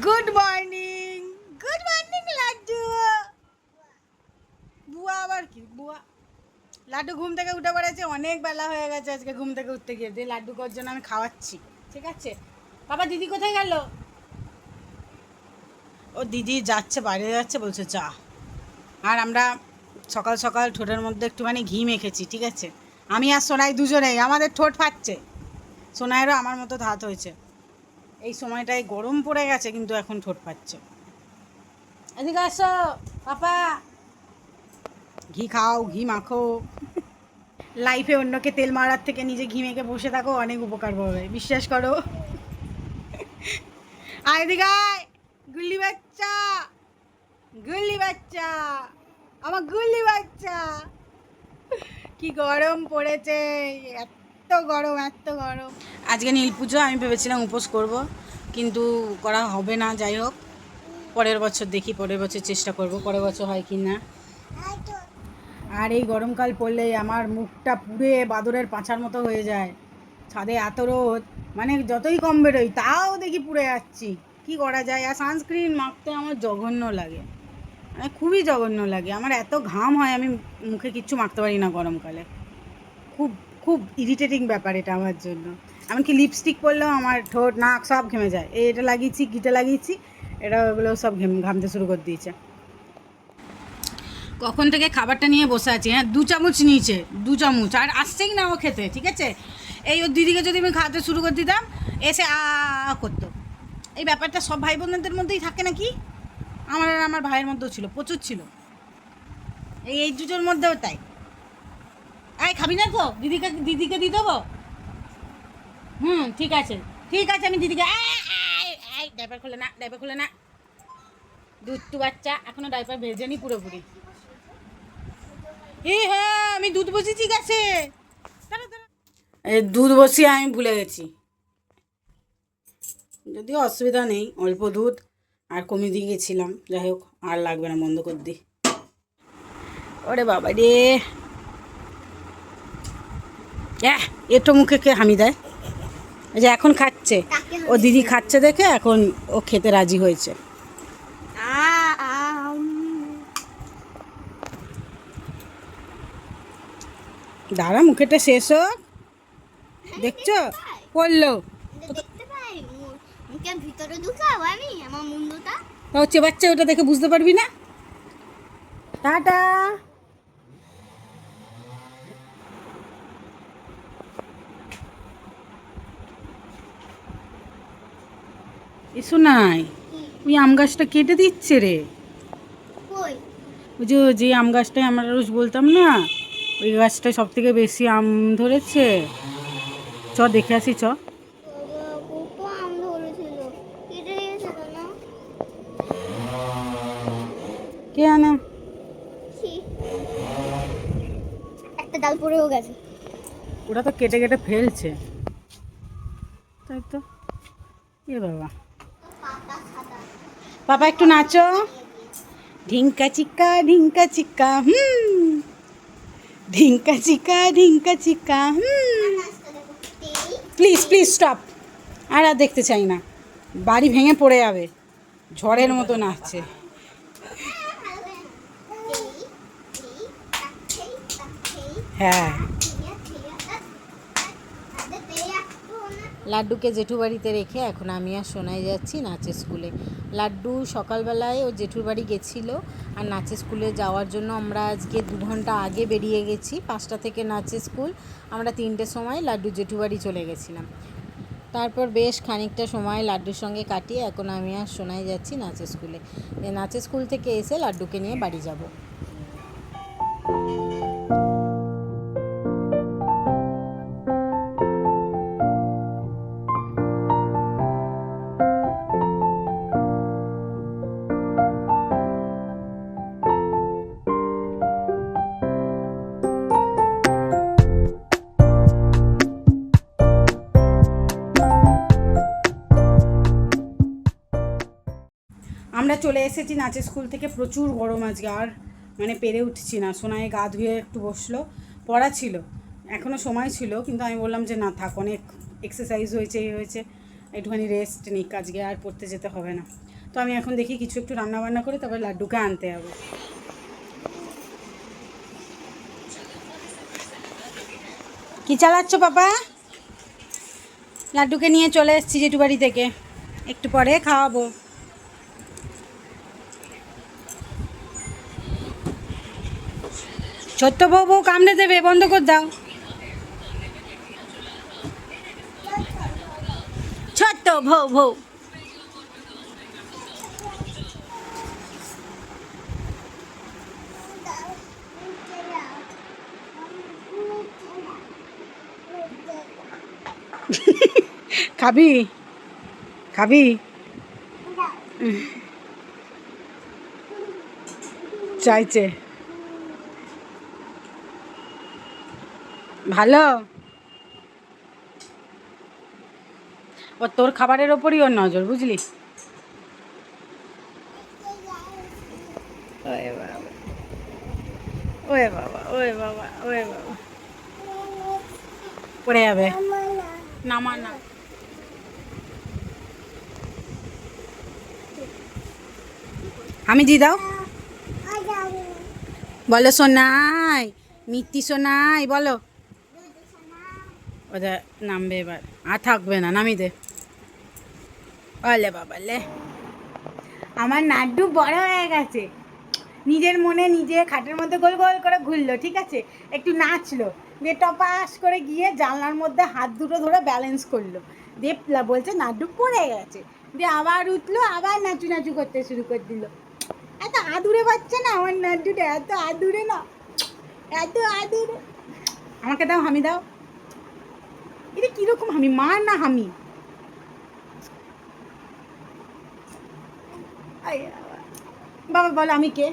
Good morning, good morning Laddu. বুয়া আবার কি বুয়া? লাড্ডু ঘুম থেকে উঠে পড়েছে, অনেক বেলা হয়ে গেছে আজকে ঘুম থেকে উঠতে গিয়ে। দিয়ে লাড্ডুকর জন্য আমি খাওয়াচ্ছি, ঠিক আছে? বাবা দিদি কোথায় গেল? ও দিদি যাচ্ছে, বাইরে যাচ্ছে, বলছে চা। আর আমরা সকাল সকাল ঠোঁটের মধ্যে একটুখানি ঘি মেখেছি, ঠিক আছে? আমি আর সোনাই দুজনেই, আমাদের ঠোঁট ফাটছে। সোনাইয়েরও আমার মতো ধাত হয়েছে। এই সময়টায় গরম পড়ে গেছে কিন্তু এখন ঠোঁট ফাটছে। এদিকে আসো পাপা, ঘি খাও, ঘি মাখো। লাইফে অন্যকে তেল মারার থেকে নিজে ঘি মেখে বসে থাকো, অনেক উপকার পাবে, বিশ্বাস করো। আয় এদিকে আয়, গুল্লি বাচ্চা, গুল্লি বাচ্চা, আমার গুল্লি বাচ্চা। কি গরম পড়েছে, এত গরম, এত গরম। আজকে নীল পুজো, আমি ভেবেছিলাম উপোস করব, কিন্তু করা হবে না। যাই হোক, পরের বছর দেখি, পরের বছর চেষ্টা করব, পরের বছর হয় কি না। আর এই গরমকাল পড়লেই আমার মুখটা পুড়ে বাদরের পাঁচার মতো হয়ে যায়। ছাদে এত রোদ, মানে যতই কম বেরোই তাও দেখি পুড়ে যাচ্ছি। কি করা যায়? আর সানস্ক্রিন মাখতে আমার জঘন্য লাগে, মানে খুবই জঘন্য লাগে। আমার এত ঘাম হয়, আমি মুখে কিচ্ছু মাখতে পারি না গরমকালে। খুব খুব ইরিটেটিং ব্যাপার এটা আমার জন্য। এমনকি লিপস্টিক পরলেও আমার ঠোঁট নাক সব ঘেমে যায়। এটা লাগিয়েছি, গিটে লাগিয়েছি, এটা ওগুলো সব ঘামতে শুরু করে দিয়েছে। কখন থেকে খাবারটা নিয়ে বসে আছি, হ্যাঁ 2 চামচ নিয়েছে, 2 চামচ, আর আসছেই না ও খেতে, ঠিক আছে? এই ওর দিদিকে যদি আমি খাওয়াতে শুরু করে দিতাম, এসে করতো। এই ব্যাপারটা সব ভাই বোনদের মধ্যেই থাকে নাকি? আমার আর আমার ভাইয়ের মধ্যেও ছিল, প্রচুর ছিল। এই দুটোর মধ্যেও তাই। আয় খাবি না তো? দিদিকে দিদিকে দিয়ে দেবো? ঠিক আছে, ঠিক আছে, আমি দিদিকে ডাইপার খুলে না, ডাইপার খুলে না। দুধটু বাচ্চা, এখনো ডাইপার ভেজেনি পুরোপুরি। হ্যাঁ, আমি দুধ বসিয়েছি গাছে। এই দুধ বসিয়ে আমি ভুলে গেছি। যদিও অসুবিধা নেই, অল্প দুধ আর কমিয়ে দিয়ে গেছিলাম। যাই হোক, আর লাগবে না, বন্ধ করে দিই। ওরে বাবা রে, এটো মুখে কে হামি দেয়? এই যে এখন খাচ্ছে, ও দিদি খাচ্ছে দেখে এখন ও খেতে রাজি হয়েছে। দাঁড়া, মুখেটা শেষ হোক। দেখছো পড়লো। তা হচ্ছে বাচ্চা, ওটা দেখে বুঝতে পারবি না। টাটা। এসো নাই, ওই আম গাছটা কেটে দিচ্ছে রে। ওই যে আম গাছটায় আমরা রোজ বলতাম না, ওই গাছটায় সব থেকে বেশি আম ধরেছে। চ দেখে আসি, চ। কে আনে? একটা ডাল পড়েও গেছে। ওটা তো কেটে কেটে ফেলছে, তাই তো। এ বাবা, পাপা একটু নাচো। Dhinka চিক্কা Dhinka চিক্কা Dhinka চিক্কা Dhinka চিক্কা please please stop. আর দেখতে চাই না, বাড়ি ভেঙে পড়ে যাবে, ঝড়ের মতো নাচছে। হ্যাঁ, লাড্ডুকে জেঠু বাড়িতে রেখে এখন আমি আর সোনাই যাচ্ছি নাচের স্কুলে। লাড্ডু সকালবেলায় ও জেঠুর বাড়ি গেছিলো, আর নাচের স্কুলে যাওয়ার জন্য আমরা আজকে 2 ঘন্টা আগে বেরিয়ে গেছি। 5টা থেকে নাচের স্কুল, আমরা 3টের সময় লাড্ডু জেঠু বাড়ি চলে গেছিলাম। তারপর বেশ খানিকটা সময় লাড্ডুর সঙ্গে কাটিয়ে এখন আমি আর সোনাই যাচ্ছি নাচের স্কুলে। নাচের স্কুল থেকে এসে লাড্ডুকে নিয়ে বাড়ি যাব। আমরা চলে এসেছি নাচের স্কুল থেকে। প্রচুর গরম আজকে, আর মানে পেরে উঠছি না। সোনায় গা ধুয়ে একটু বসলো, পড়া ছিল, এখনও সময় ছিল, কিন্তু আমি বললাম যে না থাক, অনেক এক্সারসাইজ হয়েছে, এই হয়েছে, একটুখানি রেস্ট নিক, আজকে আর পড়তে যেতে হবে না। তো আমি এখন দেখি কিছু একটু রান্না বান্না করে তারপর লাড্ডুকে আনতে যাবো। কি চালাচ্ছ বাবা? লাড্ডুকে নিয়ে চলে এসেছি জেঠু বাড়ি থেকে, একটু পরে খাওয়াবো। ছোট্ট বউ বউ কামড়ে দেবে, বন্ধ করে দাও। ছোট্ট বউ বউ খাবি খাবি? চাইছে ভালো। ও তোর খাবারের ওপরই ওর নজর, বুঝলি? ওয়ে বাবা ওয়ে বাবা ওয়ে বাবা ওয়ে বাবা, পড়ে যাবে। নামা না। আমি দি দাও, বলো সোনাই, মিত্তি সোনাই বলো। ওদের নামবে এবার, আর থাকবে না, নামি দে। বলে বাবা লে, আমার নাড্ডু বড় হয়ে গেছে, নিজের মনে নিজে খাটের মধ্যে গোল গোল করে ঘুরলো, ঠিক আছে, একটু নাচলো, দিয়ে টপাস করে গিয়ে জানলার মধ্যে হাত দুটো ধরে ব্যালেন্স করলো, দিয়ে বলছে নাড্ডু পড়ে গেছে, দিয়ে আবার উঠলো, আবার নাচু নাচু করতে শুরু করে দিল। এত আদুরে বাচ্চা না আমার নাড্ডুটা, এত আদুরে না, এত আদুরে। আমাকে দাও, হামি দাও। এটা কিরকম হামি, মার না হামি? বাবা বলো আমি কে?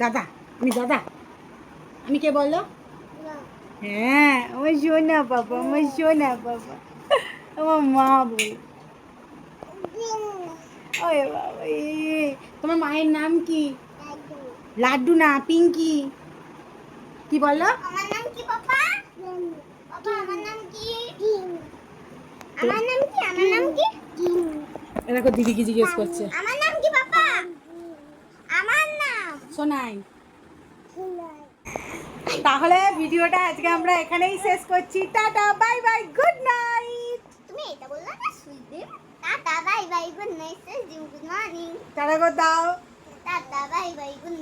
দাদা, আমি দাদা, আমি কে বলো? হ্যাঁ, আমার সোনা বাবা, আমার সোনা বাবা, আমার মা বল। ওরে বাবা, তোমার মায়ের নাম কি? লাড্ডু না, পিঙ্কি। কি বলো? আমার নাম কি পাপা? পাপা আমার নাম কি? আমার নাম কি? আমার নাম কি? এরকম দিদি কি জিজ্ঞেস করছে। আমার নাম কি পাপা? আমার নাম সোনাই। তাহলে ভিডিওটা আজকে আমরা এখানেই শেষ করছি। Tata, bye bye, good night. তুমি এটা বললা না, Suidev. Tata bye bye, good night, good morning. Tata করে দাও। Tata bye bye, good